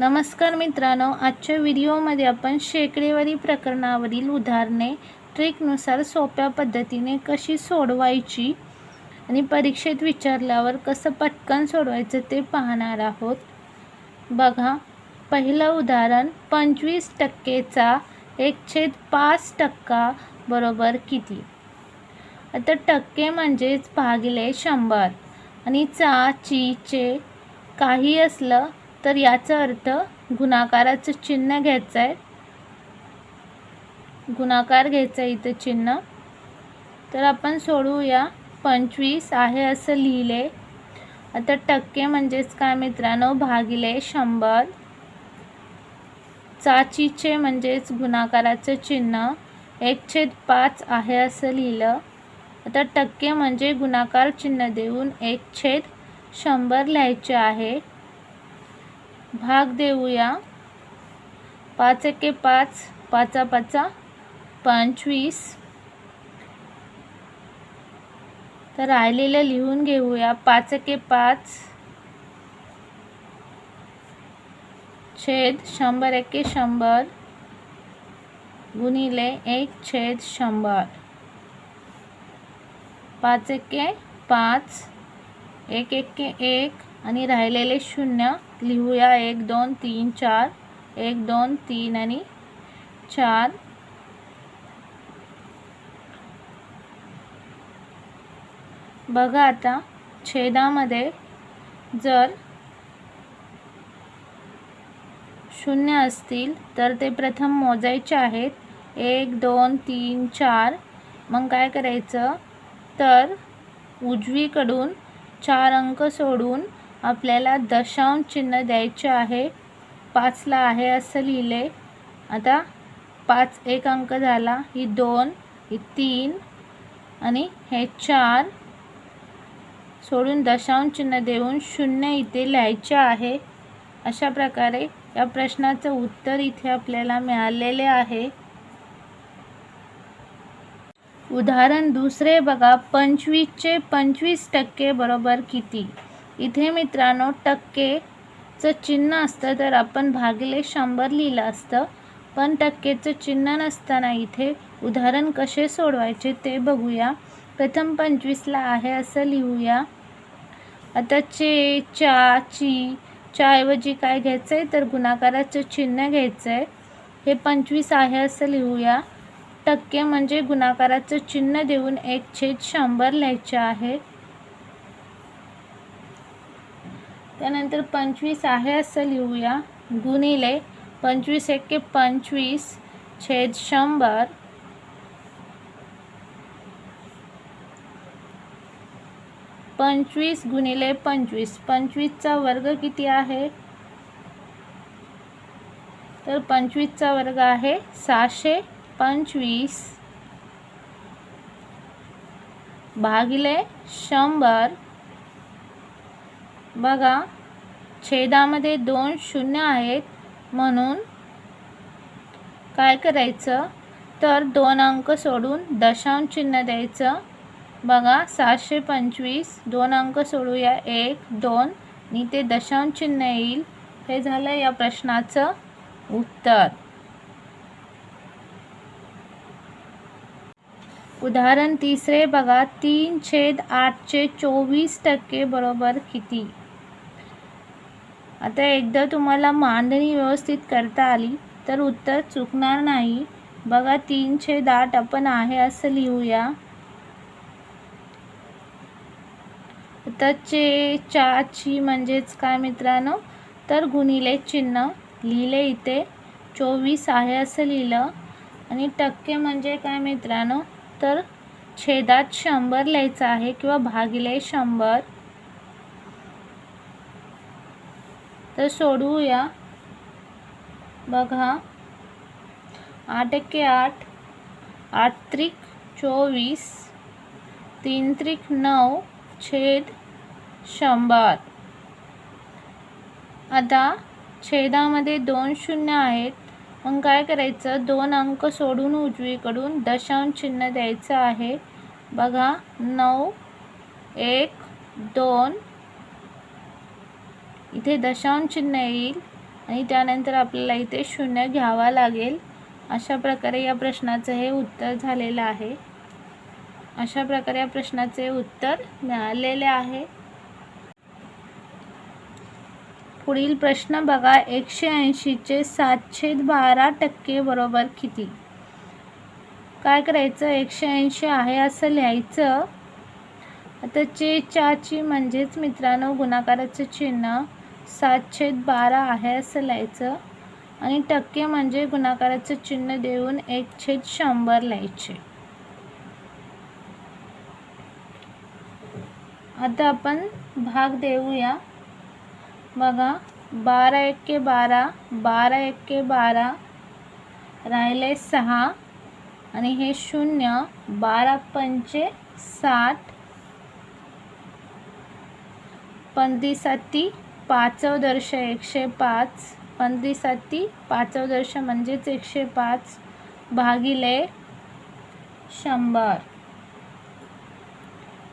नमस्कार मित्रांनो, आजच्या व्हिडिओमध्ये आपण शेकडेवारी प्रकरणावरील उदाहरणे ट्रिकनुसार सोप्या पद्धतीने कशी सोडवायची आणि परीक्षेत विचारल्यावर कसं पटकन सोडवायचं ते पाहणार आहोत. बघा, पहिलं उदाहरण 25%चा 1/5% बरोबर किती. आता टक्के म्हणजेच भागिले 100 आणि चा, ची, चे काही असलं तर याचा अर्थ गुणाकाराचं चिन्ह घ्यायचं आहे. गुणाकार घ्यायचं आहे इथं चिन्ह. तर आपण सोडवूया. 25 आहे असं लिहिले. आता टक्के म्हणजेच काय मित्रांनो, भागिले 100. चाचीचे म्हणजेच गुणाकाराचं चिन्ह 1/5 आहे असं लिहिलं. आता टक्के म्हणजे गुणाकार चिन्ह देऊन 1/100 लिहायचे आहे. भाग देऊया. 5 एके 5, 5 5 25. तर राहिलेलं लिहून घेऊया. 5 एके 5 छेद 100 एके 100 गुणिले 1/100. 5 एके 5, 1 एके 1 आणि राहिलेले 0 लिहूया. 1 2 3 4, 1 2 3 आणि 4. बघा, आता छेदामध्ये जर 0 असतील तर ते प्रथम मोजायचे आहेत. 1 2 3 4. मग काय करायचं, तर उजवीकडून 4 अंक सोडून आपल्याला दशांश चिन्ह द्यायचे आहे. 5ला आहे असं लिहिले. आता 5 एक अंक झाला, ही 2, ही 3 आणि हे 4 सोडून दशांश चिन्ह देऊन 0 इथे लिहायचे आहे. अशा प्रकारे या प्रश्नाचं उत्तर इथे आपल्याला मिळालेले आहे. उदाहरण दुसरे बघा, 25चे 25% बरोबर किती. इथे मित्रांनो टक्केचं चिन्ह असतं तर आपण भागिले 100 लिहिलं असतं, पण टक्केचं चिन्ह नसताना इथे उदाहरण कसे सोडवायचे ते बघूया. प्रथम 25ला आहे असं लिहूया. आता चे, च्या, ची, च्याऐवजी काय घ्यायचं आहे, तर गुणाकाराचं चिन्ह घ्यायचं आहे. हे 25 आहे असं लिहूया. टक्के म्हणजे गुणाकाराचं चिन्ह देऊन 1/100 लिहायचे आहे. त्यानंतर 25 आहे असं लिहूया. गुणिले 25 एके 25 छेद 100. पंचवीस गुणिले 25. 25चा वर्ग किती आहे, तर 25चा वर्ग आहे 625 भागिले 100. बघा, छेदामध्ये 2 शून्य आहेत म्हणून काय करायचं, तर 2 अंक सोडून दशांश चिन्ह द्यायचं. बघा, 725 2 अंक सोडूया, 1 2 आणि ते दशांश चिन्ह येईल. हे झालं या प्रश्नाचं उत्तर. उदाहरण तिसरे बघा, 3/8चे 24% बरोबर किती. आता एकदा तुम्हाला मांडणी व्यवस्थित करता आली तर उत्तर चुकणार नाही. बघा, 3/8 आपण आहे असं लिहूया. आता चे, च्या, ची म्हणजेच काय मित्रांनो, तर गुणिले चिन्ह लिहिले इथे. 24 आहे असं लिहिलं. आणि टक्के म्हणजे काय मित्रांनो, तर छेदात 100 लिहायचं आहे किंवा भागिले 100. तर सोडवूया. बघा, 8 एके 8, 8 त्रिक 24, 3 त्रिक 9 छेद 100. आता छेदामध्ये 2 शून्य आहेत, मग काय करायचं, 2 अंक सोडून उजवीकडून दशांश चिन्ह द्यायचं आहे. बघा, 9 1 2 इथे दशांश चिन्ह येईल आणि त्यानंतर आपल्याला इथे 0 घ्यावा लागेल. अशा प्रकारे या प्रश्नाचं हे उत्तर झालेलं आहे. अशा प्रकारे या प्रश्नाचे उत्तर मिळालेले आहे. पुढील प्रश्न बघा. 180 चे 7/12% बरोबर किती? काय करायचं, 180 आहे असं लिहायचं. आता ची म्हणजेच मित्रांनो गुणाकाराचं चिन्ह 7/12 आहे असं लिहायचं आणि टक्के म्हणजे गुणाकाराचं चिन्ह देऊन 1/100 लिहायचे. आता आपण भाग देऊया. बघा 12 × 12, 12 × 12, राहिले 6 आणि हे 0, 12×5 = 60, 15×7 = 105, 15×7 = म्हणजेच 105 भागिले 100.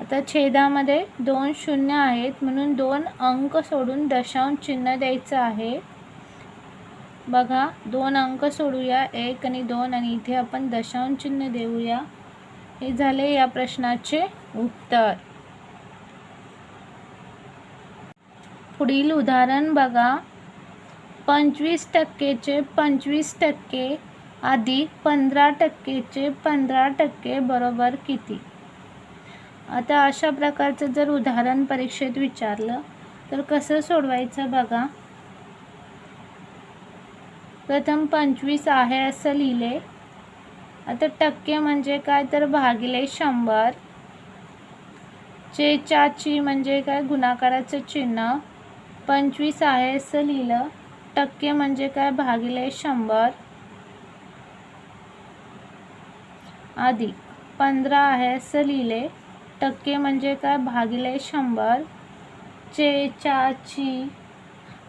आता छेदामध्ये 2 शून्य आहेत म्हणून 2 अंक सोडून दशांश चिन्ह द्यायचं आहे. बघा 2 अंक सोडूया, 1 आणि 2, आणि इथे आपण दशांश चिन्ह देऊया. हे झाले या प्रश्नाचे उत्तर. पुढील उदाहरण बघा. 25% चे 25% अधिक 15% चे 15% बरोबर किती? आता अशा प्रकारचं जर उदाहरण परीक्षेत विचारलं तर कसं सोडवायचं बघा. प्रथम 25 आहे असं लिहिले. आता टक्के म्हणजे काय तर भागिले 100. ची म्हणजे काय गुणाकाराचं चिन्ह. 25 आहे असं लिहिलं. टक्के म्हणजे काय भागिले 100 अधिक 15 आहे असं लिहिले. टक्के म्हणजे काय भागिले 100. ची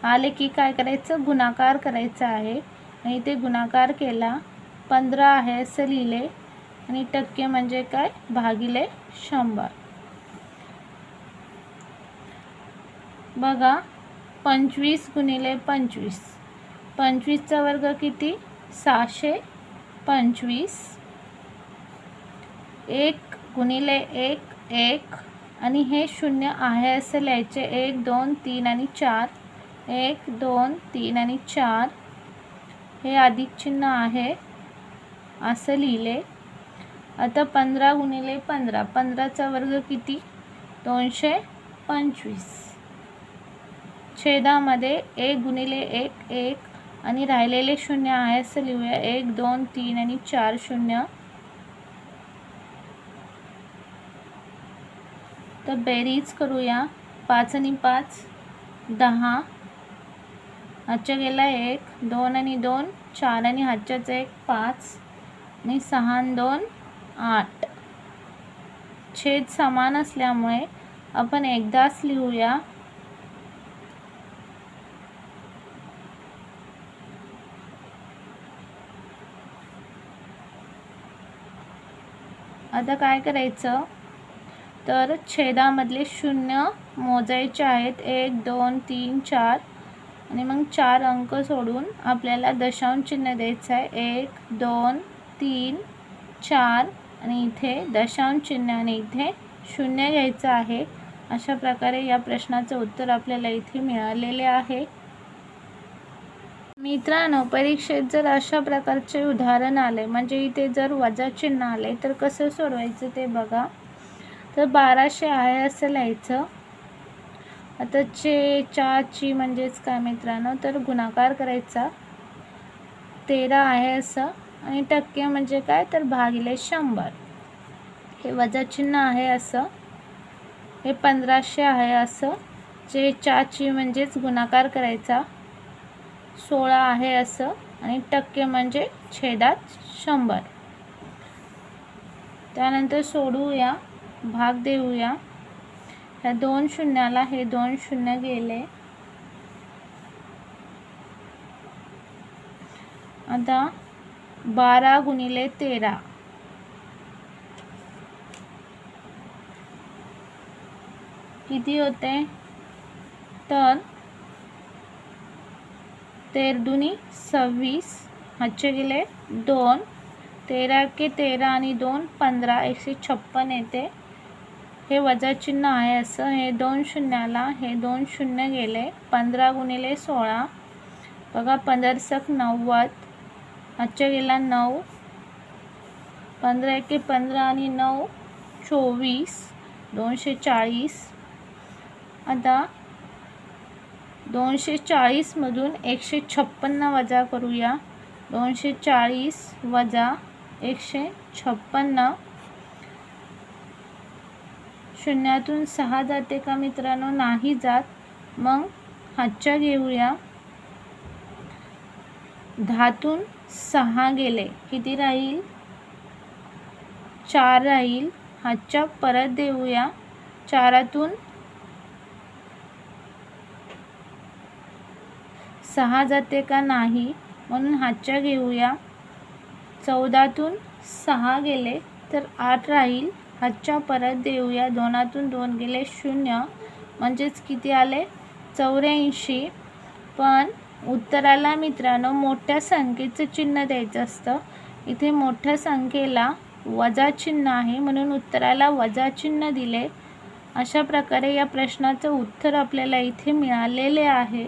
आले की काय करायचं, गुणाकार करायचा आहे आणि इथे गुणाकार केला. 15 आहे असं लिहिले आणि टक्के म्हणजे काय भागिले 100. बघा 25 × 25, 25चा वर्ग किती, 625. 1 × 1 1 आणि हे 0 आहे असं लिहायचे. 1 2 3 आणि 4, 1 2 3 आणि 4. हे अधिक चिन्ह आहे असं लिहिले. आता 15 × 15, 15चा वर्ग किती, 225. छेदामध्ये 1 × 1 1 आणि राहिलेले 0 आहे असं लिहूया. 1 2 3 आणि 4 0. तर बेरीज करूया. 5 आणि 5 10, हातच्या गेला 1, 2 आणि 2 4 आणि हातच्याचा 1 5 आणि 6 आणि 2 8. छेद समान असल्यामुळे आपण एकदाच लिहूया. आता काय करायचं तर छेदामधले 0 मोजायचे आहेत. 1 2 3 4 आणि मग 4 अंक सोडून आपल्याला दशांश चिन्ह द्यायचं आहे. 1 2 3 4 आणि इथे दशांश चिन्ह आणि इथे 0 घ्यायचं आहे. अशा प्रकारे या प्रश्नाचं उत्तर आपल्याला इथे मिळालेले आहे. मित्रांनो, परीक्षेत जर अशा प्रकारचे उदाहरण आले म्हणजे इथे जर वजा चिन्ह आले तर कसं सोडवायचं ते बघा. तर 1200 आहे असं लिहायचं. आता ची म्हणजेच काय मित्रांनो तर गुणाकार करायचा. 13 आहे असं आणि टक्के म्हणजे काय तर भागिले 100. हे वजा चिन्ह आहे असं. हे 1500 आहे असं. ची म्हणजेच गुणाकार करायचा. 16 आहे असं आणि टक्के म्हणजे छेदात 100. त्यानंतर सोडवूया, भाग देऊया. ह्या 2 शून्याला हे 2 शून्य गेले. आता 12 × 13 किती होते तर 13 26, हातचे गेले 2, 13 के 13 आणि 2 15, 156 येते. हे वजा चिन्ह आहे असं. हे 2 शून्याला हे 2 शून्य गेले. 15 गुणिले 16 बघा, 15 90, हातच्या गेला 9, 15 एके 15 आणि 9 24, 240. आता 240 मधून 156 वजा करूया. 240 वजा 156, शून्यातून 6 जाते का मित्रांनो? नाही जात. मग हातच्या घेऊया. 10तून 6 गेले, किती राहील? 4 राहील. हातच्या परत देऊया. 4तून 6 जाते का? नाही, म्हणून हातच्या घेऊया. 14तून 6 गेले तर 8 राहील. हातच्या परत देऊया. 2तून 2 गेले 0, म्हणजेच किती आले? 84. पण उत्तराला मित्रांनो मोठ्या संख्येचं चिन्ह द्यायचं असतं. इथे मोठ्या संख्येला वजा चिन्ह आहे, म्हणून उत्तराला वजा चिन्ह दिले. अशा प्रकारे या प्रश्नाचं उत्तर आपल्याला इथे मिळालेले आहे.